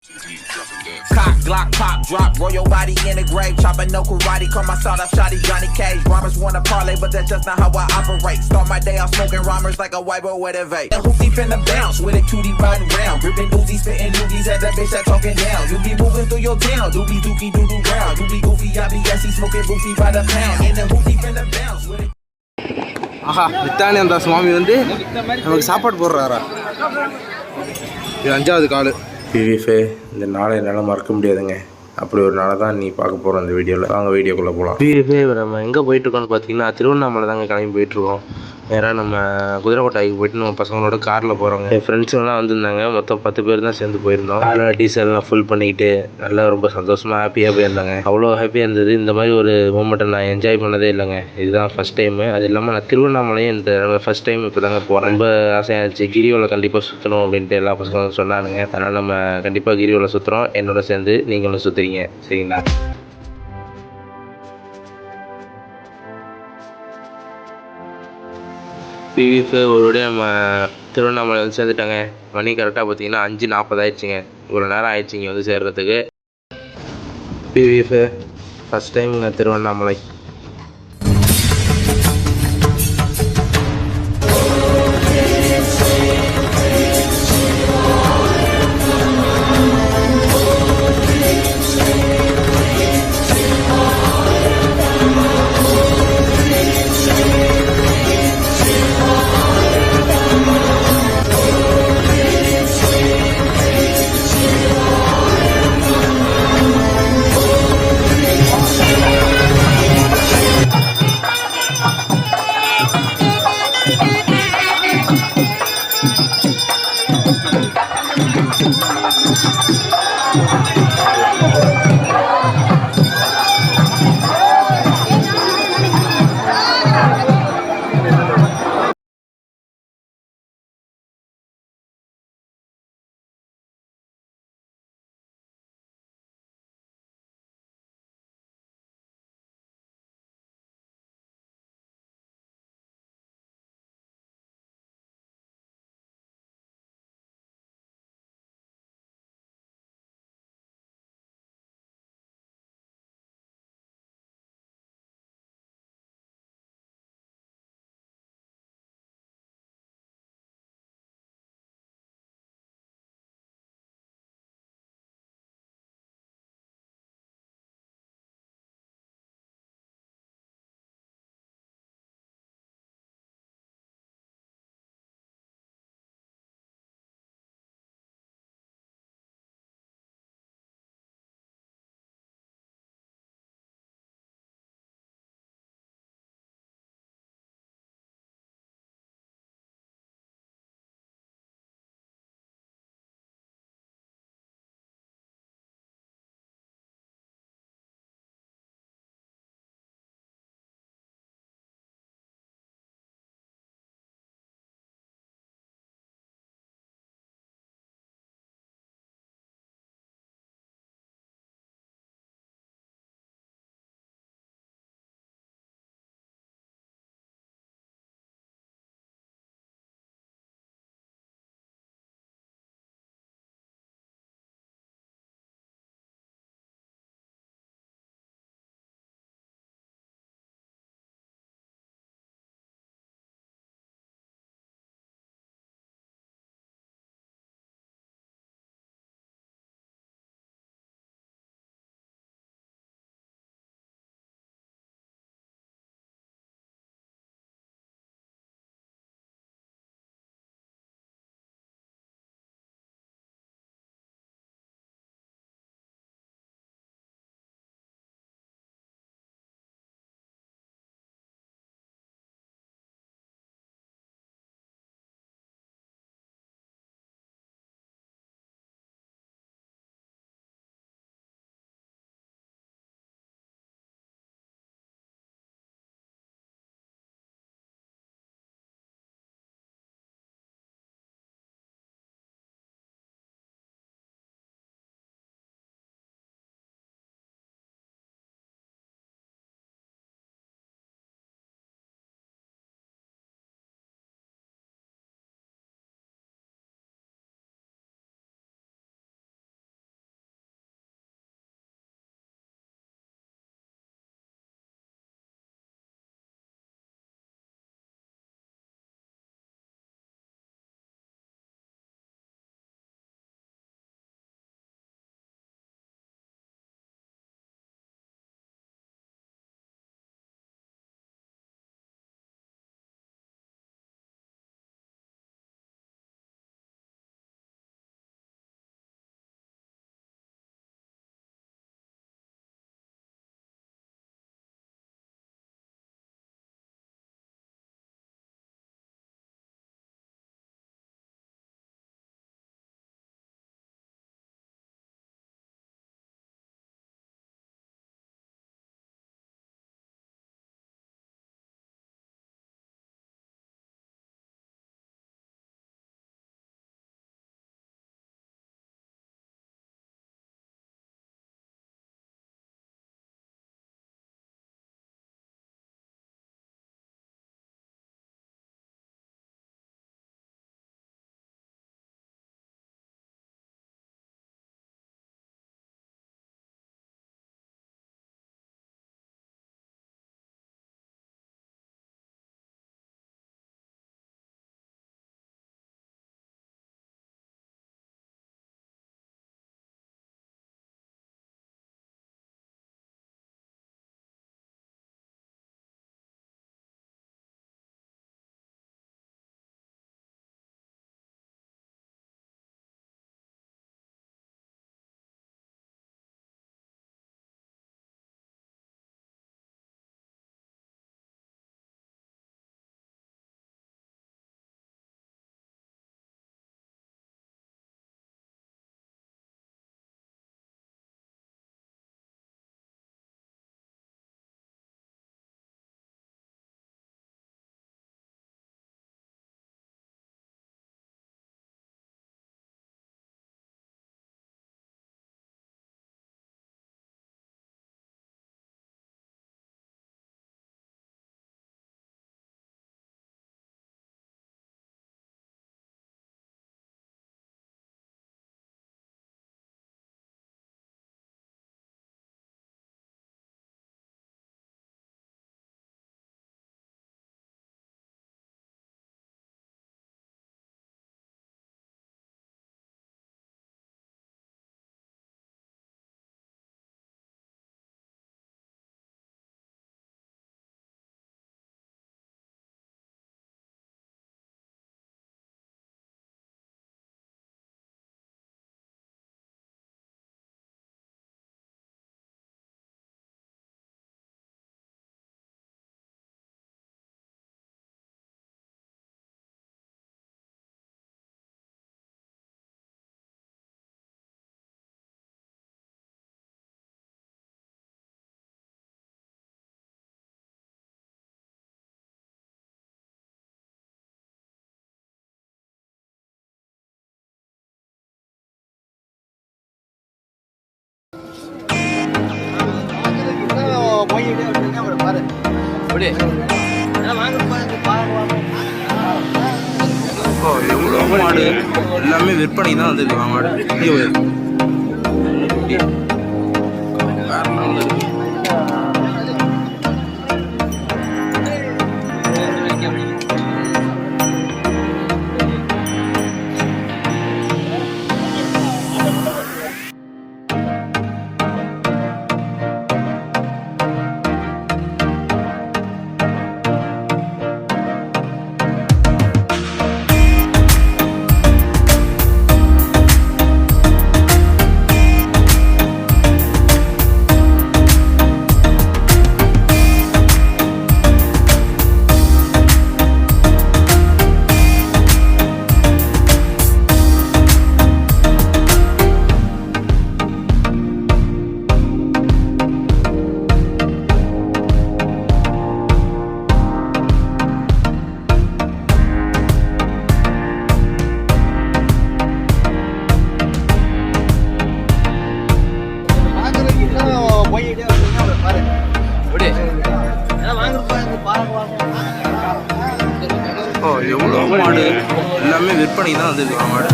Cock, Glock, pop, drop, roll your body in the grave. Chopping no karate, call my sawed off shotty Johnny Cage. Rhymers wanna parlay, but that's just not how I operate. Start my day off smoking rhymers like a white boy with a vape. Hoopty finna bounce with a 2D riding round. Gripping Uzi, spitting loogies at that bitch that talking down. You be moving through your town, doobie dookie doo doo round. You be goofy, I be SC smoking goofy by the pound. And the hoopty finna bounce with it. ஆஹா நித்தானந்த சுவாமி வந்து நமக்கு சாப்பாடு போடுறாரா? இது 5வது கால். பிவிஃபே இந்த நாளை என்னால் மறக்க முடியாதுங்க. அப்படி ஒரு நாளை தான் நீ பார்க்க போகிறோம் இந்த வீடியோவில். வாங்க வீடியோக்குள்ளே போகலாம். பிவிஃபே நம்ம எங்கே போயிட்டுருக்கோம்னு பார்த்தீங்கன்னா திருவண்ணாமலை தாங்க கிளம்பி போயிட்டுருக்கோம். நேராக நம்ம குதிரைக்கோட்டைக்கு போயிட்டு நம்ம பசங்களோட காரில் போகிறோங்க. என் ஃப்ரெண்ட்ஸுங்கெல்லாம் வந்திருந்தாங்க. மொத்தம் 10 பேர் தான் சேர்ந்து போயிருந்தோம். காரில் டீசல்லாம் ஃபுல் பண்ணிக்கிட்டு நல்லா ரொம்ப சந்தோஷமாக ஹாப்பியாக போயிருந்தாங்க. அவ்வளோ ஹாப்பியாக இருந்தது. இந்த மாதிரி ஒரு மூமெண்ட்டை நான் என்ஜாய் பண்ணதே இல்லைங்க. இதுதான் ஃபஸ்ட் டைமு. அது இல்லாமல் நான் திருவண்ணாமலையும் இந்த ஃபஸ்ட் டைம் இப்போ தாங்க போகிறேன். ரொம்ப ஆசையாக இருந்துச்சு. கிரிவலம் கண்டிப்பாக சுற்றணும் அப்படின்ட்டு எல்லா பசங்களும் சொன்னானுங்க. அதனால் நம்ம கண்டிப்பாக கிரிவலம் சுற்றுறோம். என்னோட சேர்ந்து நீங்களும் சுற்றுறீங்க, சரிங்களா? பிவிஎஃப் ஒருபடியாக நம்ம திருவண்ணாமலை வந்து சேர்ந்துட்டாங்க. மணி கரெக்டாக பார்த்தீங்கன்னா 5:40 ஆயிடுச்சுங்க. இவ்வளோ நேரம் ஆயிடுச்சு இங்கே வந்து சேர்றதுக்கு. பிவிஎஃப் ஃபஸ்ட் டைமுங்க திருவண்ணாமலை. எவ்வளோ மாடு எல்லாமே விற்பனை தான் வந்துருக்கு மாடு. எவ்வளோ மாடு எல்லாமே விற்பனை தான் வந்துருக்கு மாடு.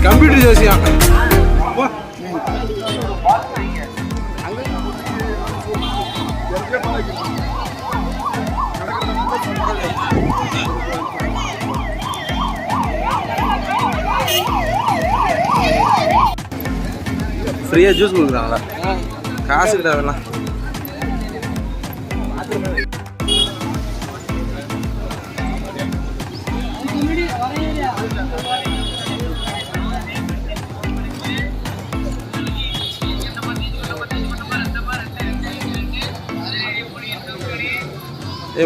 கம்ப்யூட்டர் ஜோசியம் ஃப்ரீயா ஜூஸ் கொடுக்குறாங்களா? காசு கிடையாதுலாம்.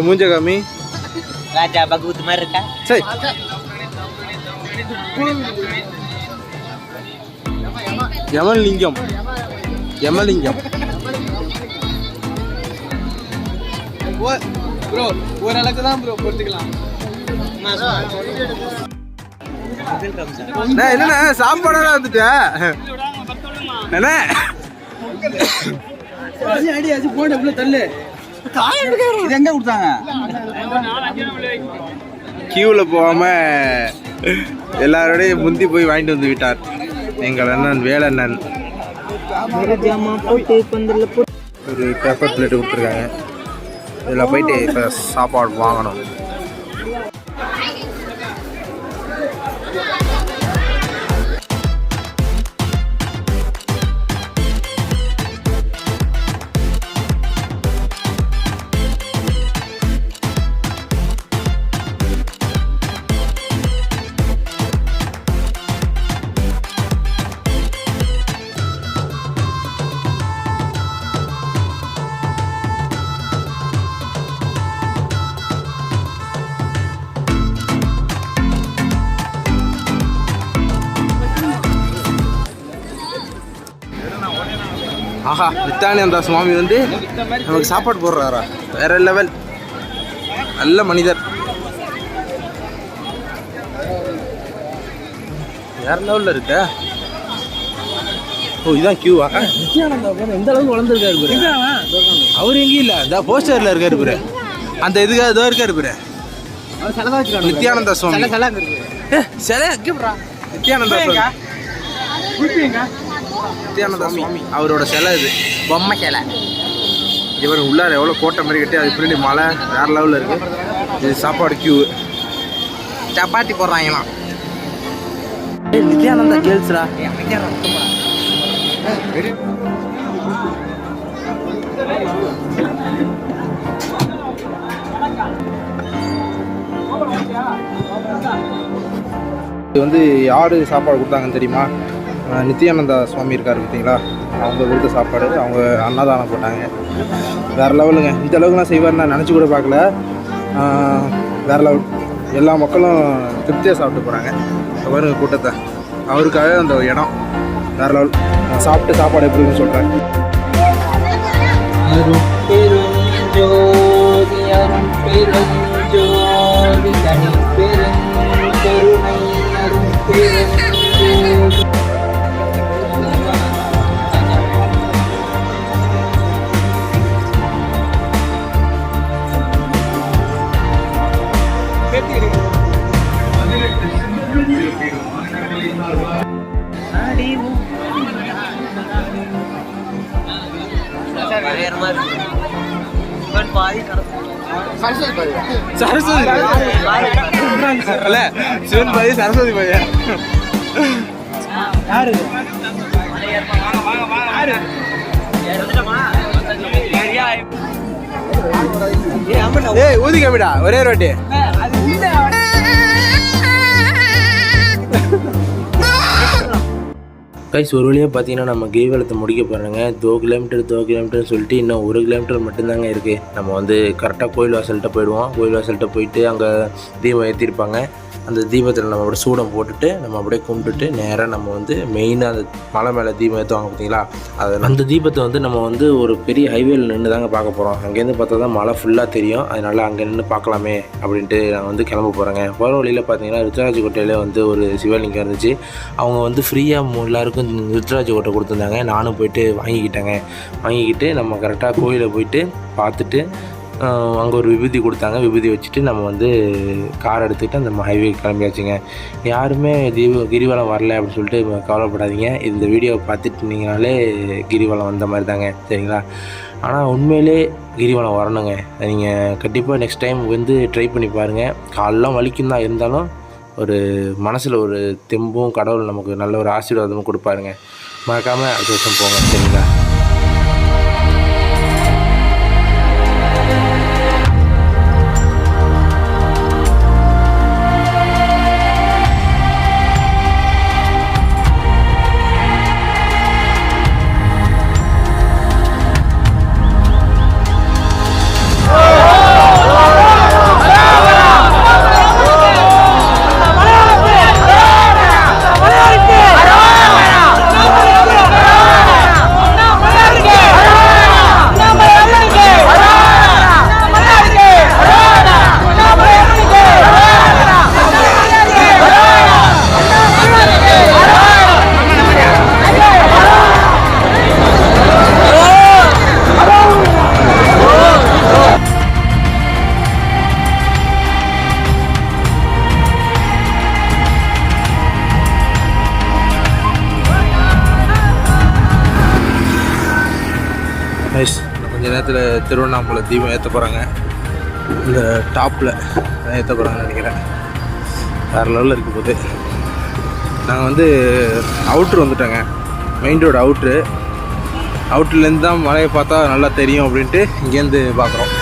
மூஞ்ச காமி ராஜா பகவத் மாதிரி இருக்கா? சரி யமலிங்கம் ப்ரோ ஓரளவுக்கு தான் ப்ரோ பொறுத்துக்கலாம். என்னண்ணா சாப்பாடெல்லாம் வந்துட்டேன் என்ன போன தள்ளு இது எங்க கொடுத்தாங்க? கியூவில் போகாம எல்லாரோடையும் முந்தி போய் வாங்கிட்டு வந்து விட்டார் எங்கள் அண்ணன் வேலண்ணன். ஒரு பேப்பர் பிளேட்டு கொடுத்துருக்காங்க. இதில் போயிட்டு இப்போ சாப்பாடு வாங்கணும். ஆஹா, நித்யானந்தா சுவாமி வந்து நமக்கு சாப்பாடு போடுறாரா? வேற லெவல், நல்ல மனிதர், வேற லெவலில் இருக்க. ஓ, இதுதான் கியூவா? நித்யானந்தா எந்த அளவுக்கு வளர்ந்துருக்காரு பாரு. அவர் எங்கேயும் இல்லை, இந்த போஸ்டரில் இருக்காரு பாரு. அந்த இதுக்காக இதோ இருக்காரு பாரு. நித்யானந்தா சுவாமி சிலை நித்யானந்தா சுவாமி, நித்யானந்தா சுவாமி அவரோட சிலை இது, பொம்மை சிலை. இவர் உள்ளார எவ்வளோ கோட்டை மாதிரி கட்டி அது பின்னாடி மலை வேற லெவலில் இருக்குது. இது சாப்பாடு கியூ. சப்பாத்தி போடுறாங்களாம். நித்யானந்தா கேர்ள்ஸ்ரா. இது வந்து யார் சாப்பாடு கொடுத்தாங்கன்னு தெரியுமா? நித்யானந்தா சுவாமி இருக்கார் பார்த்தீங்களா, அவங்க கொடுத்த சாப்பாடு. அவங்க அன்னதானம் போட்டாங்க. வேறு லெவலுங்க. இந்த அளவுக்குலாம் செய்வார் நான் நினச்சி கூட பார்க்கல. வேறு லெவல். எல்லா மக்களும் திருப்தியாக சாப்பிட்டு போகிறாங்க. பாருங்க கூட்டத்தை. அவருக்காக அந்த இடம் வேறு லெவல். சாப்பிட்டு சாப்பாடு எப்படி இருக்குன்னு சொல்கிறேன். சரஸ்வதி அல்ல, சிவன் பாதி சரஸ்வதி பாதியா? யாரு? ஏய் ஊதி கம்பிடா ஒரே ரோட்டி. கைஸ் ஒரு வழியாக பார்த்தீங்கன்னா நம்ம கிரிவலத்தை முடிக்க போகிறாங்க. 2 கிலோமீட்டர் சொல்லிட்டு இன்னும் 1 கிலோமீட்டர் மட்டும்தாங்க இருக்குது. நம்ம வந்து கரெக்டாக கோயில் வாசல்கிட்ட போயிடுவோம். கோயில் வாசல்கிட்ட போயிட்டு அங்கே தீபம் ஏற்றிருப்பாங்க. அந்த தீபத்தில் நம்ம அப்படியே சூடம் போட்டுட்டு நம்ம அப்படியே கும்பிட்டுட்டு நேராக நம்ம வந்து மெயினாக அந்த மலை மேலே தீபம் ஏற்றுவாங்க பார்த்தீங்களா, அது அந்த தீபத்தை வந்து நம்ம வந்து ஒரு பெரிய ஹைவேல நின்று தாங்க பார்க்க போகிறோம். அங்கேருந்து பார்த்தா தான் மலை ஃபுல்லாக தெரியும். அதனால் அங்கே நின்று பார்க்கலாமே அப்படின்ட்டு நான் வந்து கிளம்ப போகிறேங்க. போகிற வழியில் பார்த்தீங்கன்னா ருத்ராஜ கோட்டையில் வந்து ஒரு சிவலிங்கம் இருந்துச்சு. அவங்க வந்து ஃப்ரீயாக எல்லாருக்கும் ருத்ராஜ கோட்டை கொடுத்துருந்தாங்க. நானும் போயிட்டு வாங்கிக்கிட்டு நம்ம கரெக்டாக கோயிலை போயிட்டு பார்த்துட்டு அங்கே ஒரு விபூதி கொடுத்தாங்க. விபூதி வச்சுட்டு நம்ம வந்து கார் எடுத்துக்கிட்டு அந்த ஹைவே கிளம்பியாச்சுங்க. யாருமே கிரிவலம் வரல அப்படின்னு சொல்லிட்டு கவலைப்படாதீங்க. இந்த வீடியோவை பார்த்துட்டு இருந்தீங்கனாலே கிரிவலம் வந்த மாதிரி தாங்க, சரிங்களா? ஆனால் உண்மையிலே கிரிவலம் வரணுங்க. நீங்கள் கண்டிப்பாக நெக்ஸ்ட் டைம் வந்து ட்ரை பண்ணி பாருங்கள். காலெலாம் வலிக்கும் தான், இருந்தாலும் ஒரு மனசில் ஒரு தெம்பும் கடவுள் நமக்கு நல்ல ஒரு ஆசீர்வாதமும் கொடுப்பாருங்க. மறக்காமல் அடுத்த வருஷம் போங்க, சரிங்களா? நைஸ். கொஞ்ச நேரத்தில் திருவண்ணாமலை தீபம் ஏற்ற போகிறாங்க. இந்த டாப்பில் ஏற்ற போகிறாங்கன்னு நினைக்கிறேன். வேறு லெவலில் இருக்க போது. நாங்கள் வந்து அவுட்ரு வந்துட்டோங்க. மெயின் ரோடு அவுட்ருலேருந்து தான் மலையை பார்த்தா நல்லா தெரியும் அப்படின்ட்டு இங்கேருந்து பார்க்குறோம்.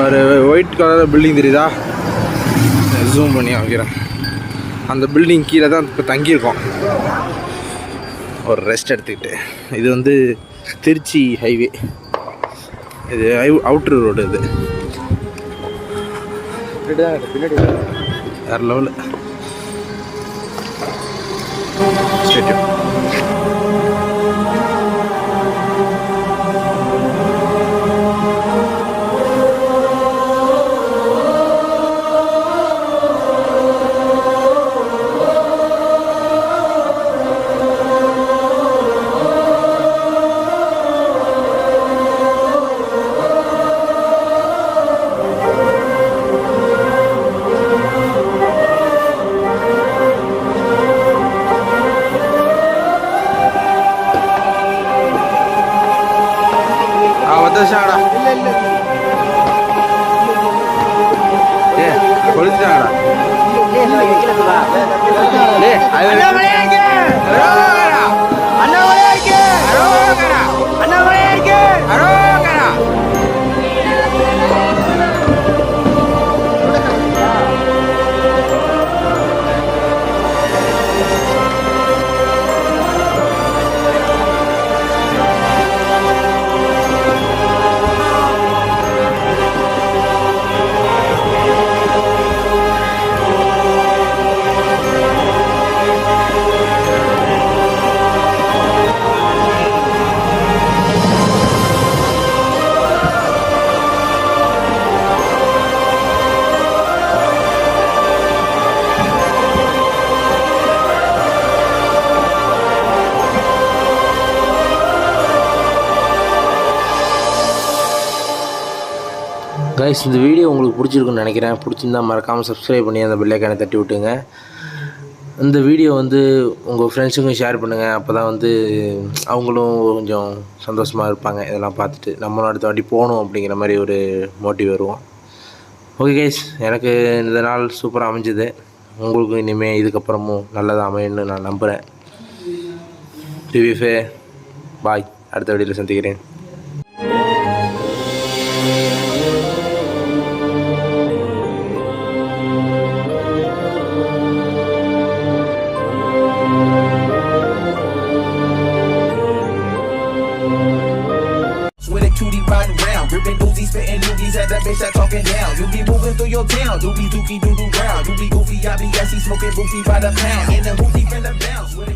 ஒரு ஒயிட் கலர் பில்டிங் தெரியுதா, ஜூம் பண்ணி வைக்கிறேன். அந்த பில்டிங் கீழே தான் இப்போ தங்கியிருக்கோம் ஒரு ரெஸ்ட் எடுத்துக்கிட்டு. இது வந்து திருச்சி ஹைவே. இது அவுட்ரு ரோடு. இது பின்னாடி வேறு லெவலு. ஸ்டேடியம். வந்துச்சாடா, ஏ கொளுத்துட்டாங்கடா. கைஸ், இந்த வீடியோ உங்களுக்கு பிடிச்சிருக்குன்னு நினைக்கிறேன். பிடிச்சிருந்தா மறக்காமல் சப்ஸ்கிரைப் பண்ணி அந்த பெல் ஐகானை தட்டி விட்டுங்க. இந்த வீடியோ வந்து உங்கள் ஃப்ரெண்ட்ஸுக்கும் ஷேர் பண்ணுங்கள். அப்போ தான் வந்து அவங்களும் கொஞ்சம் சந்தோஷமாக இருப்பாங்க. இதெல்லாம் பார்த்துட்டு நம்மளும் அடுத்த வாட்டி போகணும் அப்படிங்கிற மாதிரி ஒரு மோட்டிவ் வருவோம். ஓகே கைஸ், எனக்கு இந்த நாள் சூப்பராக அமைஞ்சுது. உங்களுக்கும் இனிமேல் இதுக்கப்புறமும் நல்லதாக அமையணும்னு நான் நம்புகிறேன். டிவிஃபே பாய், அடுத்த வீடியோவில் சந்திக்கிறேன். With a cutie riding round, ripping doozies, spitting doogies at that bitch that talking down. You be moving through your town, doobie dookie doo doo round. You be goofy, I be gassy, smoking goofy by the pound. In the hoopty finna bounce with a